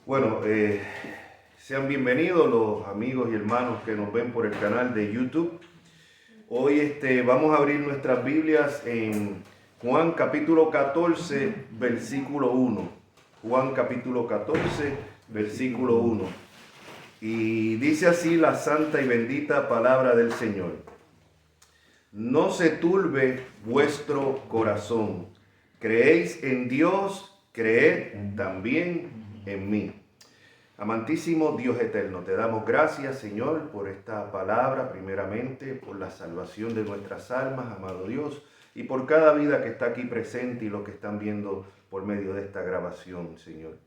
Bueno, sean bienvenidos los amigos y hermanos que nos ven por el canal de YouTube. Hoy vamos a abrir nuestras Biblias en Juan capítulo 14, versículo 1. Juan capítulo 14, versículo 1. Y dice así la santa y bendita palabra del Señor. No se turbe vuestro corazón. Creéis en Dios, creed también en mí. Amantísimo Dios eterno, te damos gracias, Señor, por esta palabra, primeramente, por la salvación de nuestras almas, amado Dios, y por cada vida que está aquí presente y los que están viendo por medio de esta grabación, Señor.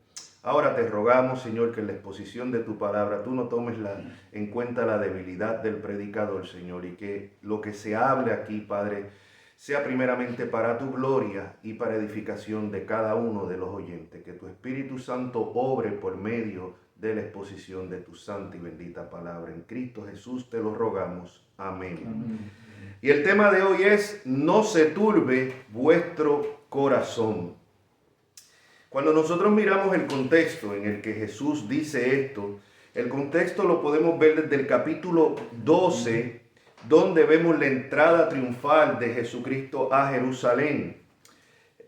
Ahora te rogamos, Señor, que en la exposición de tu palabra tú no tomes en cuenta la debilidad del predicador, Señor, y que lo que se hable aquí, Padre, sea primeramente para tu gloria y para edificación de cada uno de los oyentes. Que tu Espíritu Santo obre por medio de la exposición de tu santa y bendita palabra. En Cristo Jesús te lo rogamos. Amén. Amén. Y el tema de hoy es: no se turbe vuestro corazón. Cuando nosotros miramos el contexto en el que Jesús dice esto, el contexto lo podemos ver desde el capítulo 12, donde vemos la entrada triunfal de Jesucristo a Jerusalén.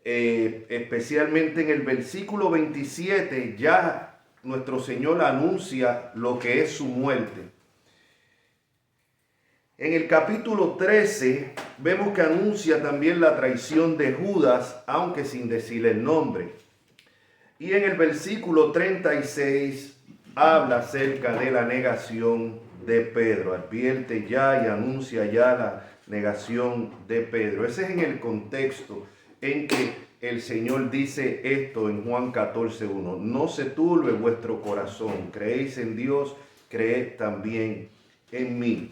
Especialmente en el versículo 27, ya nuestro Señor anuncia lo que es su muerte. En el capítulo 13 vemos que anuncia también la traición de Judas, aunque sin decirle el nombre. Y en el versículo 36 habla acerca de la negación de Pedro. Advierte ya y anuncia ya la negación de Pedro. Ese es en el contexto en que el Señor dice esto en Juan 14:1. No se turbe vuestro corazón. Creéis en Dios, creed también en mí.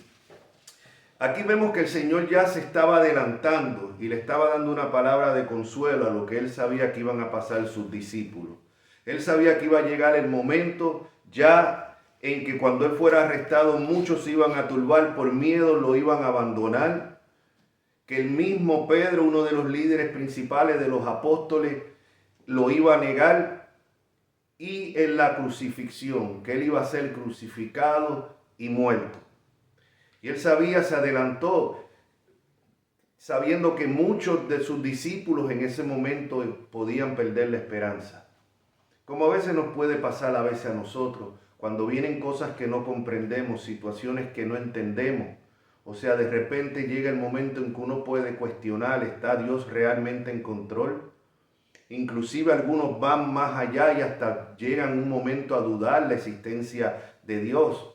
Aquí vemos que el Señor ya se estaba adelantando y le estaba dando una palabra de consuelo a lo que él sabía que iban a pasar sus discípulos. Él sabía que iba a llegar el momento ya en que cuando él fuera arrestado muchos se iban a turbar por miedo, lo iban a abandonar. Que el mismo Pedro, uno de los líderes principales de los apóstoles, lo iba a negar. Y en la crucifixión, que él iba a ser crucificado y muerto. Y él sabía, se adelantó, sabiendo que muchos de sus discípulos en ese momento podían perder la esperanza. Como a veces nos puede pasar a veces a nosotros, cuando vienen cosas que no comprendemos, situaciones que no entendemos. O sea, de repente llega el momento en que uno puede cuestionar, ¿está Dios realmente en control? Inclusive algunos van más allá y hasta llegan un momento a dudar la existencia de Dios.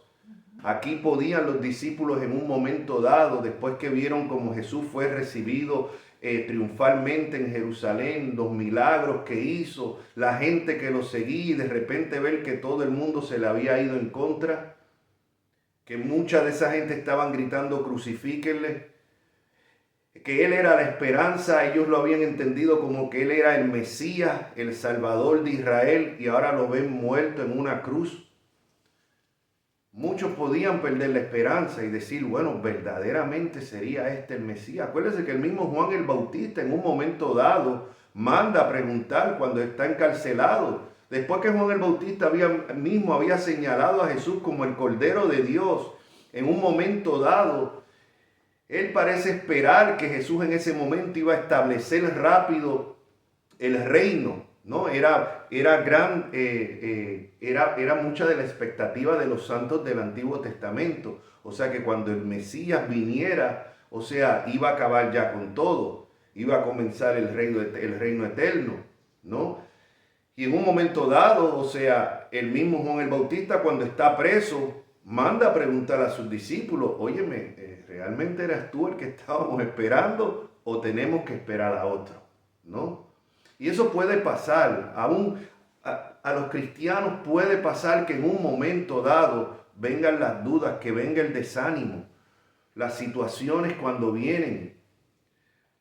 Aquí podían los discípulos en un momento dado, después que vieron cómo Jesús fue recibido triunfalmente en Jerusalén, los milagros que hizo, la gente que lo seguía y de repente ver que todo el mundo se le había ido en contra, que mucha de esa gente estaban gritando crucifíquenle, que él era la esperanza, ellos lo habían entendido como que él era el Mesías, el Salvador de Israel, y ahora lo ven muerto en una cruz. Muchos podían perder la esperanza y decir, bueno, verdaderamente sería este el Mesías. Acuérdense que el mismo Juan el Bautista en un momento dado manda a preguntar cuando está encarcelado. Después que Juan el Bautista había señalado a Jesús como el Cordero de Dios, en un momento dado, él parece esperar que Jesús en ese momento iba a establecer rápido el reino. ¿No? Era mucha de la expectativa de los santos del Antiguo Testamento. O sea que cuando el Mesías viniera, o sea, iba a acabar ya con todo. Iba a comenzar el reino eterno, ¿no? Y en un momento dado, o sea, el mismo Juan el Bautista cuando está preso, manda a preguntar a sus discípulos, óyeme, ¿realmente eras tú el que estábamos esperando o tenemos que esperar a otro? ¿No? Y eso puede pasar, aún a los cristianos puede pasar que en un momento dado vengan las dudas, que venga el desánimo, las situaciones cuando vienen.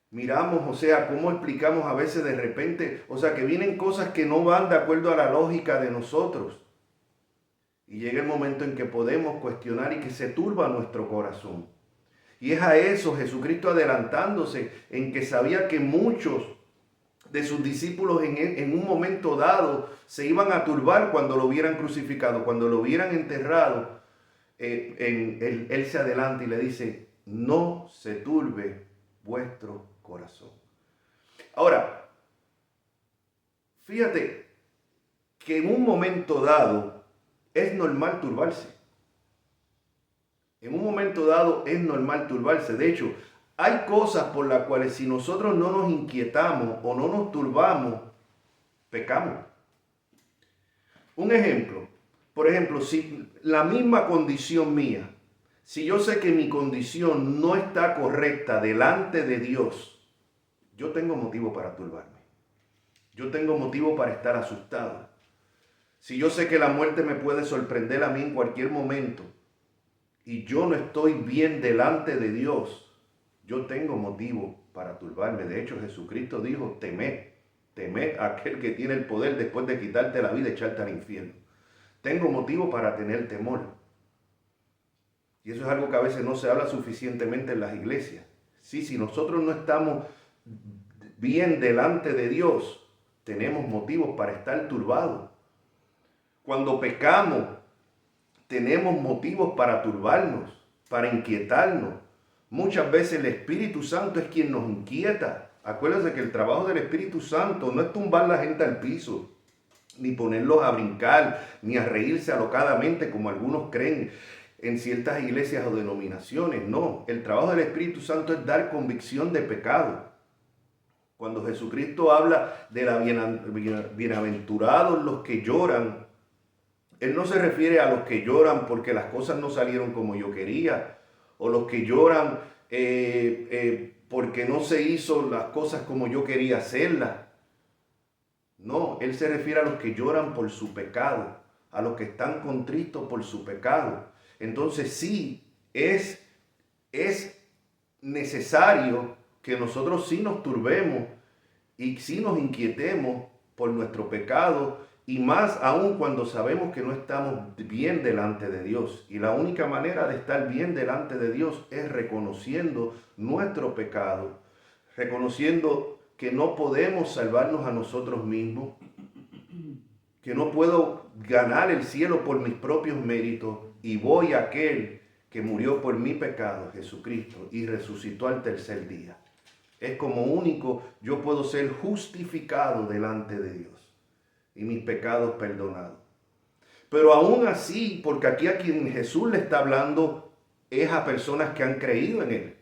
Miramos, o sea, cómo explicamos a veces de repente, o sea, que vienen cosas que no van de acuerdo a la lógica de nosotros. Y llega el momento en que podemos cuestionar y que se turba nuestro corazón. Y es a eso Jesucristo adelantándose, en que sabía que muchos de sus discípulos en un momento dado se iban a turbar cuando lo vieran crucificado, cuando lo vieran enterrado. Él se adelanta y le dice, no se turbe vuestro corazón. Ahora, fíjate que en un momento dado es normal turbarse. En un momento dado es normal turbarse. De hecho, hay cosas por las cuales si nosotros no nos inquietamos o no nos turbamos, pecamos. Un ejemplo, por ejemplo, si la misma condición mía, si yo sé que mi condición no está correcta delante de Dios, yo tengo motivo para turbarme. Yo tengo motivo para estar asustado. Si yo sé que la muerte me puede sorprender a mí en cualquier momento y yo no estoy bien delante de Dios, yo tengo motivo para turbarme. De hecho, Jesucristo dijo, temed a aquel que tiene el poder después de quitarte la vida y echarte al infierno. Tengo motivo para tener temor. Y eso es algo que a veces no se habla suficientemente en las iglesias. Sí, si nosotros no estamos bien delante de Dios, tenemos motivos para estar turbados. Cuando pecamos, tenemos motivos para turbarnos, para inquietarnos. Muchas veces el Espíritu Santo es quien nos inquieta. Acuérdense que el trabajo del Espíritu Santo no es tumbar la gente al piso, ni ponerlos a brincar, ni a reírse alocadamente como algunos creen en ciertas iglesias o denominaciones. No, el trabajo del Espíritu Santo es dar convicción de pecado. Cuando Jesucristo habla de la bienaventurados los que lloran, Él no se refiere a los que lloran porque las cosas no salieron como yo quería, o los que lloran porque no se hizo las cosas como yo quería hacerlas. No, Él se refiere a los que lloran por su pecado, a los que están contritos por su pecado. Entonces sí, es necesario que nosotros sí nos turbemos y sí nos inquietemos por nuestro pecado, y más aún cuando sabemos que no estamos bien delante de Dios. Y la única manera de estar bien delante de Dios es reconociendo nuestro pecado, reconociendo que no podemos salvarnos a nosotros mismos, que no puedo ganar el cielo por mis propios méritos, y voy a aquel que murió por mi pecado, Jesucristo, y resucitó al tercer día. Es como único yo puedo ser justificado delante de Dios y mis pecados perdonados. Pero aún así, porque aquí a quien Jesús le está hablando es a personas que han creído en Él.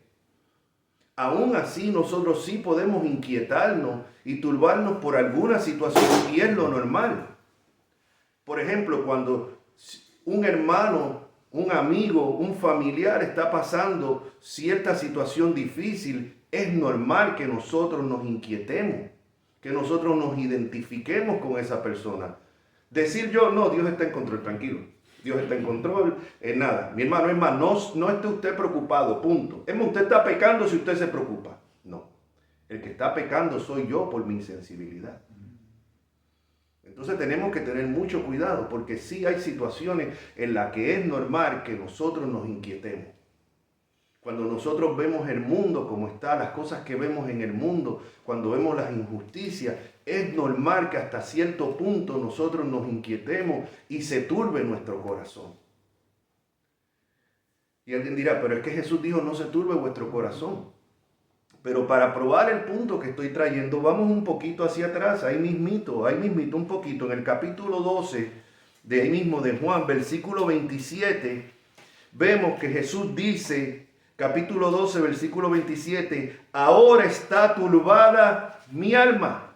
Aún así nosotros sí podemos inquietarnos y turbarnos por alguna situación, y es lo normal. Por ejemplo, cuando un hermano, un amigo, un familiar está pasando cierta situación difícil, es normal que nosotros nos inquietemos, que nosotros nos identifiquemos con esa persona. Decir yo, no, Dios está en control, tranquilo. Dios está en control, nada. Mi hermano, es más, no esté usted preocupado, punto. Es más, usted está pecando si usted se preocupa. No, el que está pecando soy yo por mi insensibilidad. Entonces tenemos que tener mucho cuidado, porque sí hay situaciones en las que es normal que nosotros nos inquietemos. Cuando nosotros vemos el mundo como está, las cosas que vemos en el mundo, cuando vemos las injusticias, es normal que hasta cierto punto nosotros nos inquietemos y se turbe nuestro corazón. Y alguien dirá, pero es que Jesús dijo, no se turbe vuestro corazón. Pero para probar el punto que estoy trayendo, vamos un poquito hacia atrás, ahí mismito un poquito, en el capítulo 12, de ahí mismo de Juan, versículo 27, vemos que Jesús dice, capítulo 12, versículo 27, ahora está turbada mi alma.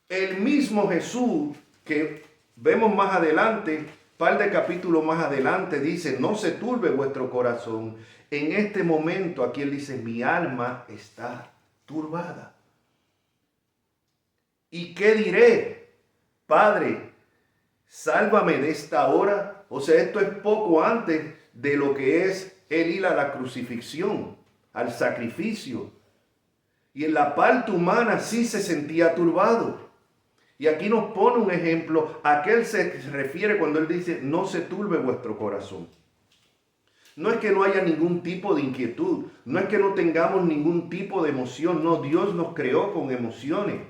El mismo Jesús que vemos más adelante, par de capítulos más adelante, dice, no se turbe vuestro corazón. En este momento, aquí Él dice, mi alma está turbada. ¿Y qué diré? Padre, sálvame de esta hora. O sea, esto es poco antes de lo que es Él ir a la crucifixión, al sacrificio. Y en la parte humana sí se sentía turbado. Y aquí nos pone un ejemplo a qué Él se refiere cuando Él dice, no se turbe vuestro corazón. No es que no haya ningún tipo de inquietud, no es que no tengamos ningún tipo de emoción, no, Dios nos creó con emociones.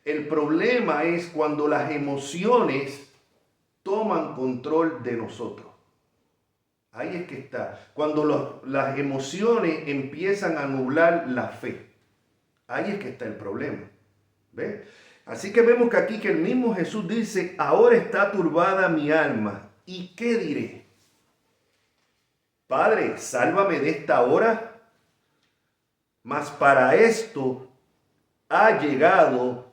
El problema es cuando las emociones toman control de nosotros. Ahí es que está. Cuando las emociones empiezan a nublar la fe. Ahí es que está el problema. ¿Ve? Así que vemos que aquí que el mismo Jesús dice, ahora está turbada mi alma. ¿Y qué diré? Padre, sálvame de esta hora. Mas para esto ha llegado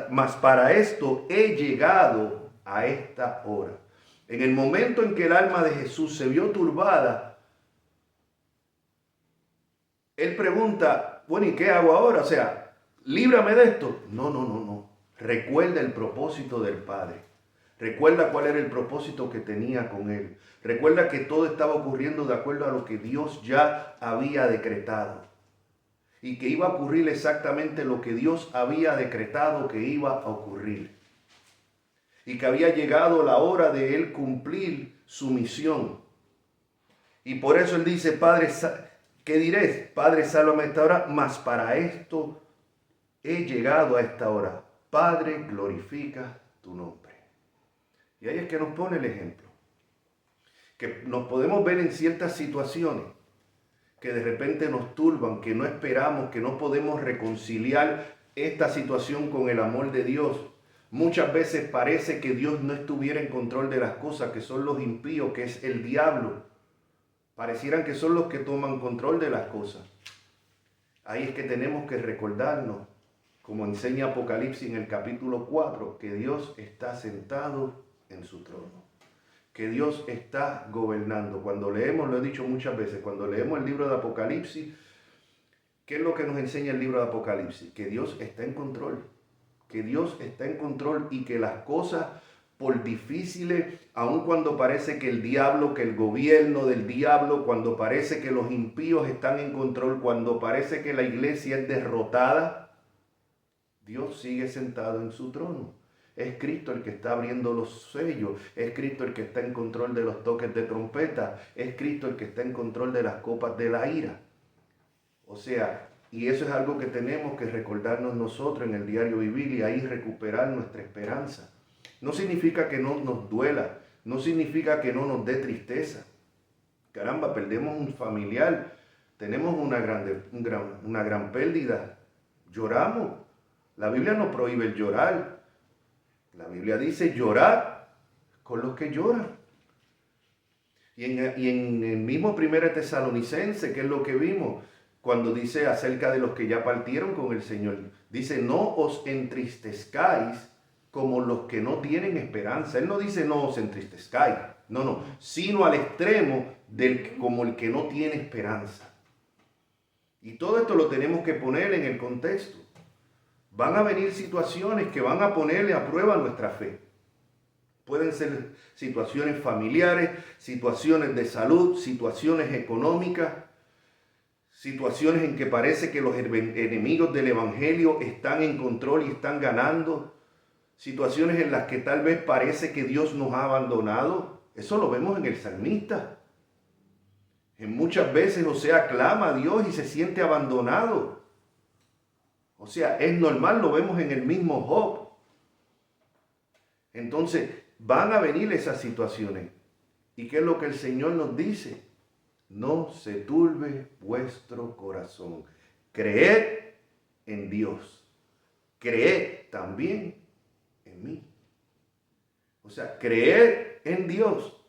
mas para esto he llegado a esta hora. En el momento en que el alma de Jesús se vio turbada, él pregunta, bueno, ¿y qué hago ahora? O sea, líbrame de esto. No. Recuerda el propósito del Padre. Recuerda cuál era el propósito que tenía con él. Recuerda que todo estaba ocurriendo de acuerdo a lo que Dios ya había decretado. Y que iba a ocurrir exactamente lo que Dios había decretado que iba a ocurrir. Y que había llegado la hora de él cumplir su misión. Y por eso él dice, Padre, ¿qué diré? Padre, sálvame a esta hora, mas para esto he llegado a esta hora. Padre, glorifica tu nombre. Y ahí es que nos pone el ejemplo. Que nos podemos ver en ciertas situaciones que de repente nos turban, que no esperamos, que no podemos reconciliar esta situación con el amor de Dios. Muchas veces parece que Dios no estuviera en control de las cosas, que son los impíos, que es el diablo. Parecieran que son los que toman control de las cosas. Ahí es que tenemos que recordarnos, como enseña Apocalipsis en el capítulo 4, que Dios está sentado en su trono. Que Dios está gobernando. Cuando leemos, lo he dicho muchas veces, cuando leemos el libro de Apocalipsis, ¿qué es lo que nos enseña el libro de Apocalipsis? Que Dios está en control. Que Dios está en control y que las cosas, por difíciles, aun cuando parece que el diablo, que el gobierno del diablo, cuando parece que los impíos están en control, cuando parece que la iglesia es derrotada, Dios sigue sentado en su trono. Es Cristo el que está abriendo los sellos, es Cristo el que está en control de los toques de trompeta, es Cristo el que está en control de las copas de la ira. O sea, y eso es algo que tenemos que recordarnos nosotros en el diario vivir y ahí recuperar nuestra esperanza. No significa que no nos duela, no significa que no nos dé tristeza. Caramba, perdemos un familiar, tenemos una gran pérdida, lloramos. La Biblia no prohíbe el llorar. La Biblia dice llorar con los que lloran. Y en el mismo 1 Tesalonicense, que es lo que vimos, cuando dice acerca de los que ya partieron con el Señor, dice, no os entristezcáis como los que no tienen esperanza. Él no dice no os entristezcáis, no, sino al extremo como el que no tiene esperanza. Y todo esto lo tenemos que poner en el contexto. Van a venir situaciones que van a ponerle a prueba nuestra fe. Pueden ser situaciones familiares, situaciones de salud, situaciones económicas, situaciones en que parece que los enemigos del evangelio están en control y están ganando, situaciones en las que tal vez parece que Dios nos ha abandonado. Eso lo vemos en el salmista. En muchas veces, clama a Dios y se siente abandonado. O sea, es normal, lo vemos en el mismo Job. Entonces, van a venir esas situaciones. ¿Y qué es lo que el Señor nos dice? No se turbe vuestro corazón. Creed en Dios. Creed también en mí. O sea, creer en Dios.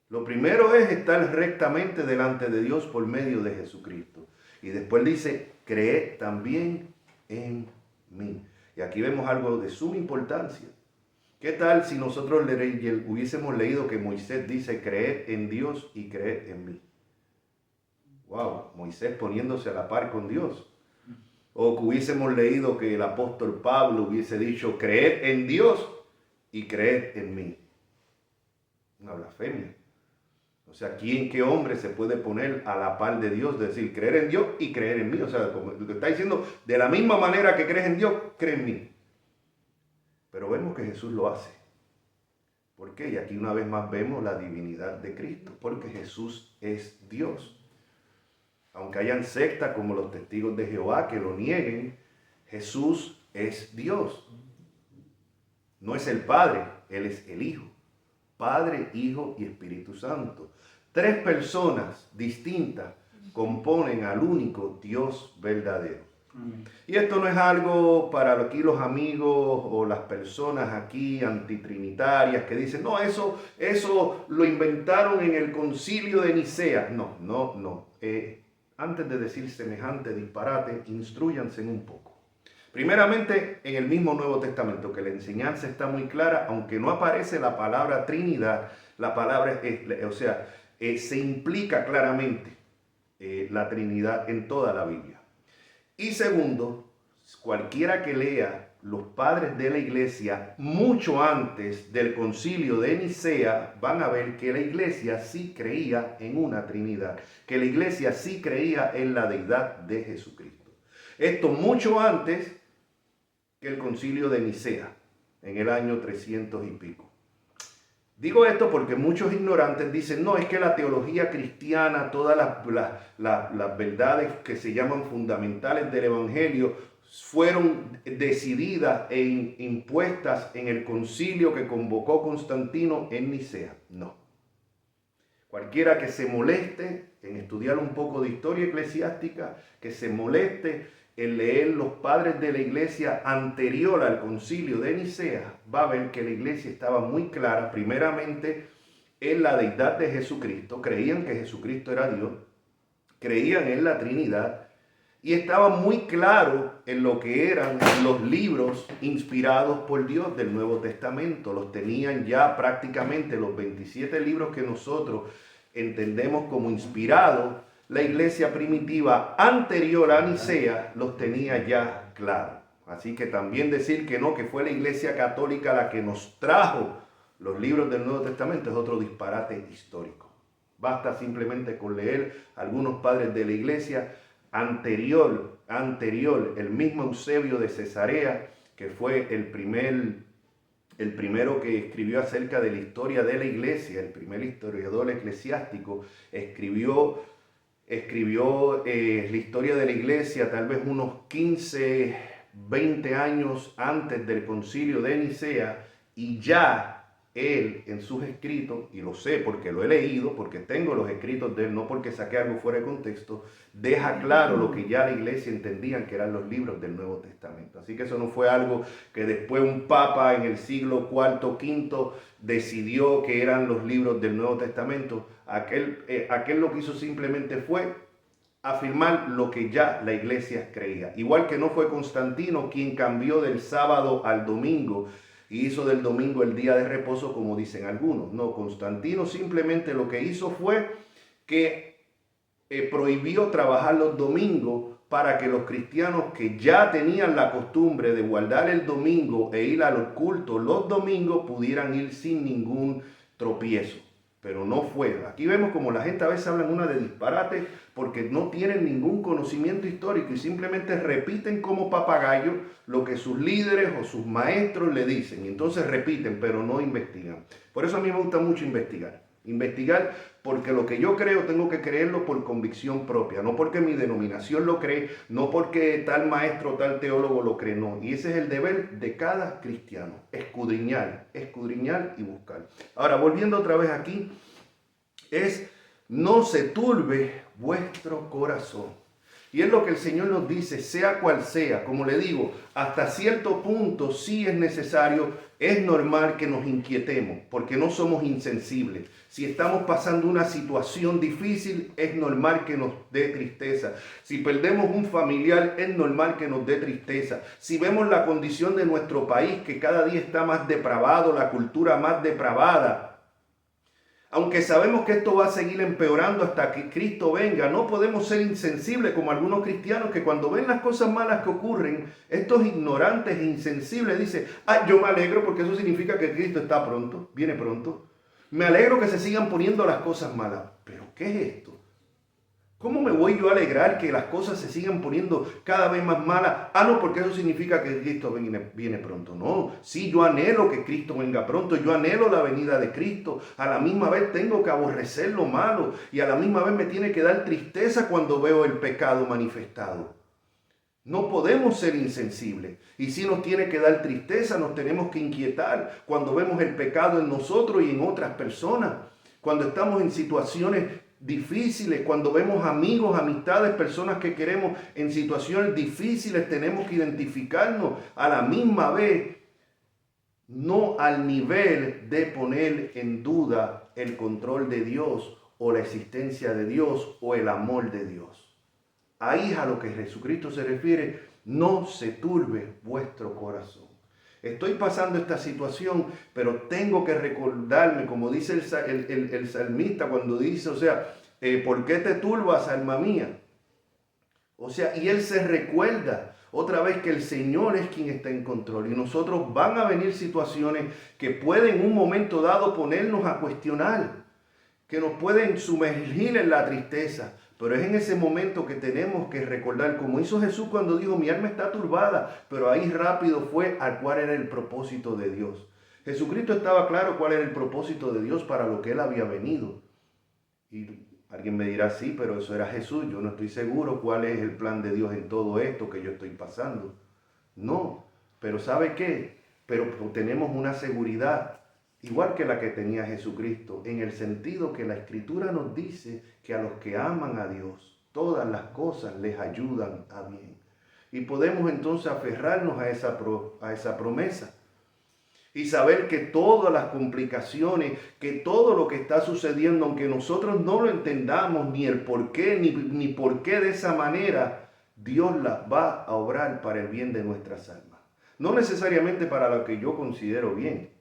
Lo primero es estar rectamente delante de Dios por medio de Jesucristo. Y después dice, creed también en mí. Y aquí vemos algo de suma importancia. ¿Qué tal si nosotros hubiésemos leído que Moisés dice, creed en Dios y creed en mí? Wow, Moisés poniéndose a la par con Dios. O que hubiésemos leído que el apóstol Pablo hubiese dicho, creed en Dios y creed en mí. Una blasfemia. O sea, ¿qué hombre se puede poner a la par de Dios? Decir, creer en Dios y creer en mí. O sea, como lo que está diciendo, de la misma manera que crees en Dios, cree en mí. Pero vemos que Jesús lo hace. ¿Por qué? Y aquí una vez más vemos la divinidad de Cristo, porque Jesús es Dios. Aunque hayan sectas como los testigos de Jehová que lo nieguen, Jesús es Dios. No es el Padre, Él es el Hijo. Padre, Hijo y Espíritu Santo. 3 personas distintas componen al único Dios verdadero. Y esto no es algo para aquí los amigos o las personas aquí antitrinitarias que dicen, no, eso lo inventaron en el concilio de Nicea. No. Antes de decir semejante disparate, instrúyanse un poco. Primeramente, en el mismo Nuevo Testamento, que la enseñanza está muy clara, aunque no aparece la palabra Trinidad, la palabra, se implica claramente la Trinidad en toda la Biblia. Y segundo, cualquiera que lea los padres de la iglesia mucho antes del concilio de Nicea, van a ver que la iglesia sí creía en una Trinidad, que la iglesia sí creía en la deidad de Jesucristo. Esto mucho antes que el concilio de Nicea, en el año 300 y pico. Digo esto porque muchos ignorantes dicen, no, es que la teología cristiana, todas las verdades que se llaman fundamentales del Evangelio, fueron decididas e impuestas en el concilio que convocó Constantino en Nicea. No. Cualquiera que se moleste en estudiar un poco de historia eclesiástica, que se moleste en leer los padres de la iglesia anterior al concilio de Nicea, va a ver que la iglesia estaba muy clara, primeramente, en la deidad de Jesucristo. Creían que Jesucristo era Dios, creían en la Trinidad, y estaba muy claro en lo que eran los libros inspirados por Dios del Nuevo Testamento. Los tenían ya prácticamente los 27 libros que nosotros entendemos como inspirados. La iglesia primitiva anterior a Nicea los tenía ya claros. Así que también decir que no, que fue la iglesia católica la que nos trajo los libros del Nuevo Testamento es otro disparate histórico. Basta simplemente con leer algunos padres de la iglesia anterior, el mismo Eusebio de Cesarea, que fue el primero que escribió acerca de la historia de la iglesia, el primer historiador eclesiástico, escribió la historia de la iglesia tal vez unos 15, 20 años antes del concilio de Nicea, y ya él en sus escritos, y lo sé porque lo he leído, porque tengo los escritos de él, no porque saqué algo fuera de contexto, deja claro lo que ya la iglesia entendían que eran los libros del Nuevo Testamento. Así que eso no fue algo que después un papa en el siglo IV, V decidió que eran los libros del Nuevo Testamento. Aquel lo que hizo simplemente fue afirmar lo que ya la iglesia creía. Igual que no fue Constantino quien cambió del sábado al domingo y hizo del domingo el día de reposo, como dicen algunos. No, Constantino simplemente lo que hizo fue que prohibió trabajar los domingos para que los cristianos que ya tenían la costumbre de guardar el domingo e ir a los cultos los domingos pudieran ir sin ningún tropiezo. Pero no fue. Aquí vemos como la gente a veces habla una de disparate porque no tienen ningún conocimiento histórico y simplemente repiten como papagayos lo que sus líderes o sus maestros le dicen. Y entonces repiten, pero no investigan. Por eso a mí me gusta mucho investigar. Investigar porque lo que yo creo tengo que creerlo por convicción propia, no porque mi denominación lo cree, no porque tal maestro o tal teólogo lo cree, no. Y ese es el deber de cada cristiano, escudriñar y buscar. Ahora, volviendo otra vez aquí, no se turbe vuestro corazón. Y es lo que el Señor nos dice, sea cual sea, como le digo, hasta cierto punto sí es necesario, es normal que nos inquietemos, porque no somos insensibles. Si estamos pasando una situación difícil, es normal que nos dé tristeza. Si perdemos un familiar, es normal que nos dé tristeza. Si vemos la condición de nuestro país, que cada día está más depravado, la cultura más depravada, aunque sabemos que esto va a seguir empeorando hasta que Cristo venga, no podemos ser insensibles como algunos cristianos que cuando ven las cosas malas que ocurren, estos ignorantes e insensibles dicen, yo me alegro porque eso significa que Cristo está pronto, viene pronto. Me alegro que se sigan poniendo las cosas malas. ¿Pero qué es esto? ¿Cómo me voy yo a alegrar que las cosas se sigan poniendo cada vez más malas? Ah, no, porque eso significa que Cristo viene pronto. No, sí, yo anhelo que Cristo venga pronto, yo anhelo la venida de Cristo. A la misma vez tengo que aborrecer lo malo y a la misma vez me tiene que dar tristeza cuando veo el pecado manifestado. No podemos ser insensibles. Y si nos tiene que dar tristeza, nos tenemos que inquietar cuando vemos el pecado en nosotros y en otras personas. Cuando estamos en situaciones difíciles, cuando vemos amigos, amistades, personas que queremos en situaciones difíciles, tenemos que identificarnos a la misma vez, no al nivel de poner en duda el control de Dios o la existencia de Dios o el amor de Dios. Ahí es a lo que Jesucristo se refiere: no se turbe vuestro corazón. Estoy pasando esta situación, pero tengo que recordarme, como dice el salmista cuando dice, ¿por qué te turbas, alma mía? Y él se recuerda otra vez que el Señor es quien está en control. Y nosotros van a venir situaciones que pueden en un momento dado ponernos a cuestionar, que nos pueden sumergir en la tristeza. Pero es en ese momento que tenemos que recordar, como hizo Jesús cuando dijo, mi alma está turbada, pero ahí rápido fue a cuál era el propósito de Dios. Jesucristo estaba claro cuál era el propósito de Dios para lo que él había venido. Y alguien me dirá, sí, pero eso era Jesús. Yo no estoy seguro cuál es el plan de Dios en todo esto que yo estoy pasando. No, pero ¿sabe qué? Pero tenemos una seguridad igual que la que tenía Jesucristo, en el sentido que la Escritura nos dice que a los que aman a Dios, todas las cosas les ayudan a bien. Y podemos entonces aferrarnos a esa promesa y saber que todas las complicaciones, que todo lo que está sucediendo, aunque nosotros no lo entendamos, ni el por qué, ni por qué de esa manera, Dios las va a obrar para el bien de nuestras almas. No necesariamente para lo que yo considero bien,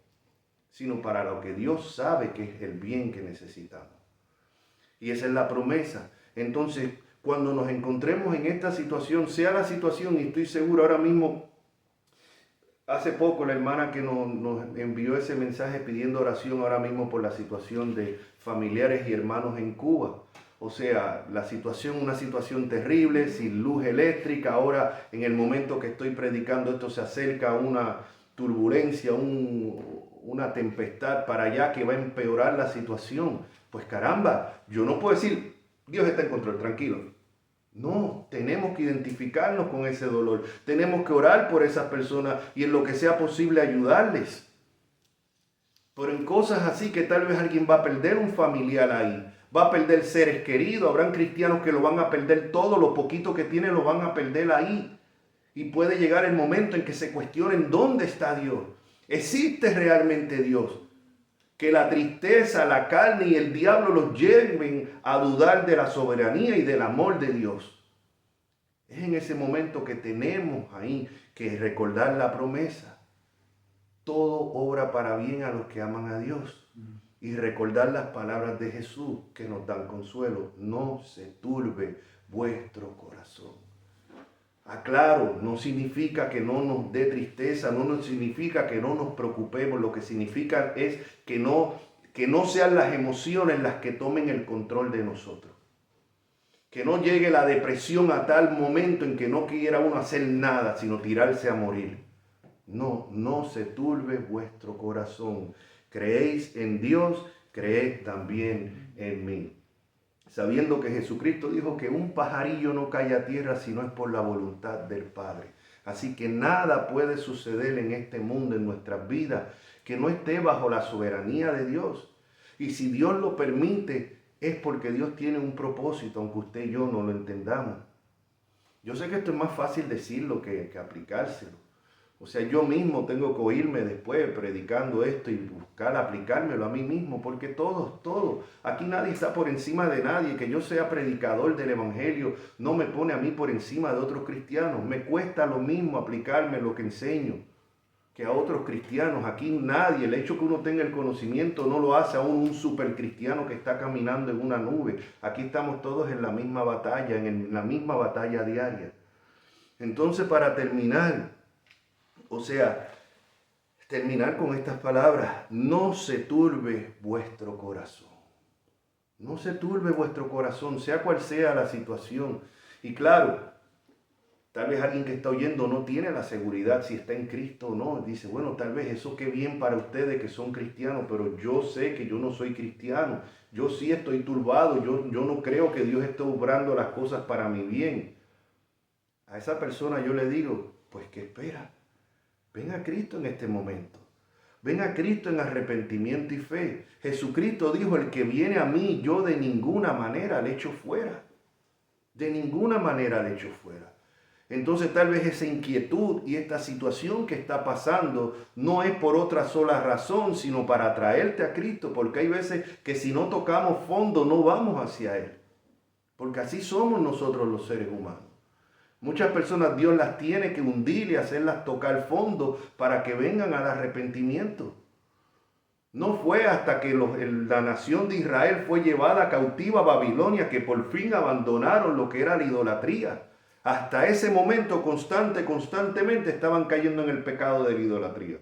sino para lo que Dios sabe que es el bien que necesitamos. Y esa es la promesa. Entonces, cuando nos encontremos en esta situación, sea la situación, y estoy seguro ahora mismo, hace poco la hermana que nos envió ese mensaje pidiendo oración ahora mismo por la situación de familiares y hermanos en Cuba. La situación, una situación terrible, sin luz eléctrica. Ahora, en el momento que estoy predicando esto, se acerca una turbulencia, una tempestad para allá que va a empeorar la situación. Pues caramba, yo no puedo decir, Dios está en control, tranquilo. No, tenemos que identificarnos con ese dolor. Tenemos que orar por esas personas y en lo que sea posible ayudarles. Pero en cosas así que tal vez alguien va a perder un familiar ahí, va a perder seres queridos, habrán cristianos que lo van a perder todo, lo poquito que tienen lo van a perder ahí. Y puede llegar el momento en que se cuestionen dónde está Dios. ¿Existe realmente Dios? Que la tristeza, la carne y el diablo los lleven a dudar de la soberanía y del amor de Dios. Es en ese momento que tenemos ahí que recordar la promesa. Todo obra para bien a los que aman a Dios. Y recordar las palabras de Jesús que nos dan consuelo. No se turbe vuestro corazón. Aclaro, no significa que no nos dé tristeza, no nos significa que no nos preocupemos. Lo que significa es que no sean las emociones las que tomen el control de nosotros. Que no llegue la depresión a tal momento en que no quiera uno hacer nada, sino tirarse a morir. No se turbe vuestro corazón. Creéis en Dios, creed también en mí. Sabiendo que Jesucristo dijo que un pajarillo no cae a tierra si no es por la voluntad del Padre. Así que nada puede suceder en este mundo, en nuestras vidas, que no esté bajo la soberanía de Dios. Y si Dios lo permite, es porque Dios tiene un propósito, aunque usted y yo no lo entendamos. Yo sé que esto es más fácil decirlo que aplicárselo. Yo mismo tengo que oírme después predicando esto y buscar aplicármelo a mí mismo, porque todos, aquí nadie está por encima de nadie. Que yo sea predicador del evangelio no me pone a mí por encima de otros cristianos. Me cuesta lo mismo aplicarme lo que enseño que a otros cristianos. Aquí nadie, el hecho que uno tenga el conocimiento no lo hace a un super cristiano que está caminando en una nube. Aquí estamos todos en la misma batalla, en la misma batalla diaria. Entonces, para terminar, terminar con estas palabras: no se turbe vuestro corazón. No se turbe vuestro corazón, sea cual sea la situación. Y claro, tal vez alguien que está oyendo no tiene la seguridad si está en Cristo o no. Dice, bueno, tal vez eso qué bien para ustedes que son cristianos, pero yo sé que yo no soy cristiano. Yo sí estoy turbado, yo no creo que Dios esté obrando las cosas para mi bien. A esa persona yo le digo, pues que espera, ven a Cristo en este momento. Ven a Cristo en arrepentimiento y fe. Jesucristo dijo, el que viene a mí, yo de ninguna manera le echo fuera. De ninguna manera le echo fuera. Entonces tal vez esa inquietud y esta situación que está pasando no es por otra sola razón, sino para traerte a Cristo, porque hay veces que si no tocamos fondo no vamos hacia Él, porque así somos nosotros los seres humanos. Muchas personas Dios las tiene que hundir y hacerlas tocar fondo para que vengan al arrepentimiento. No fue hasta que la nación de Israel fue llevada cautiva a Babilonia que por fin abandonaron lo que era la idolatría. Hasta ese momento constantemente estaban cayendo en el pecado de la idolatría.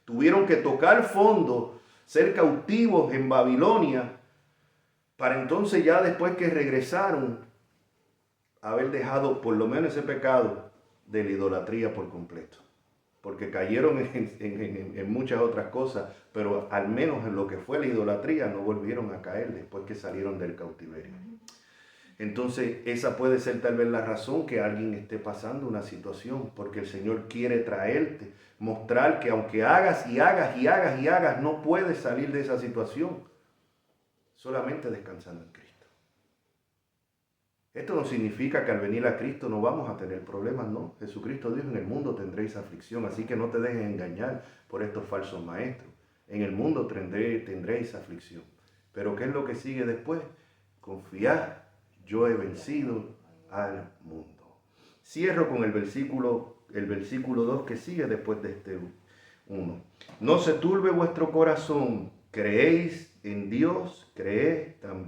Tuvieron que tocar fondo, ser cautivos en Babilonia, para entonces ya después que regresaron, haber dejado por lo menos ese pecado de la idolatría por completo. Porque cayeron en muchas otras cosas, pero al menos en lo que fue la idolatría no volvieron a caer después que salieron del cautiverio. Entonces esa puede ser tal vez la razón que alguien esté pasando una situación, porque el Señor quiere traerte, mostrar que aunque hagas y hagas y hagas y hagas, no puedes salir de esa situación solamente descansando en Cristo. Esto no significa que al venir a Cristo no vamos a tener problemas, no. Jesucristo dijo, en el mundo tendréis aflicción, así que no te dejes engañar por estos falsos maestros. En el mundo tendréis aflicción. Pero ¿qué es lo que sigue después? Confiad, yo he vencido al mundo. Cierro con el versículo 2 que sigue después de este 1. No se turbe vuestro corazón, creéis en Dios, creed también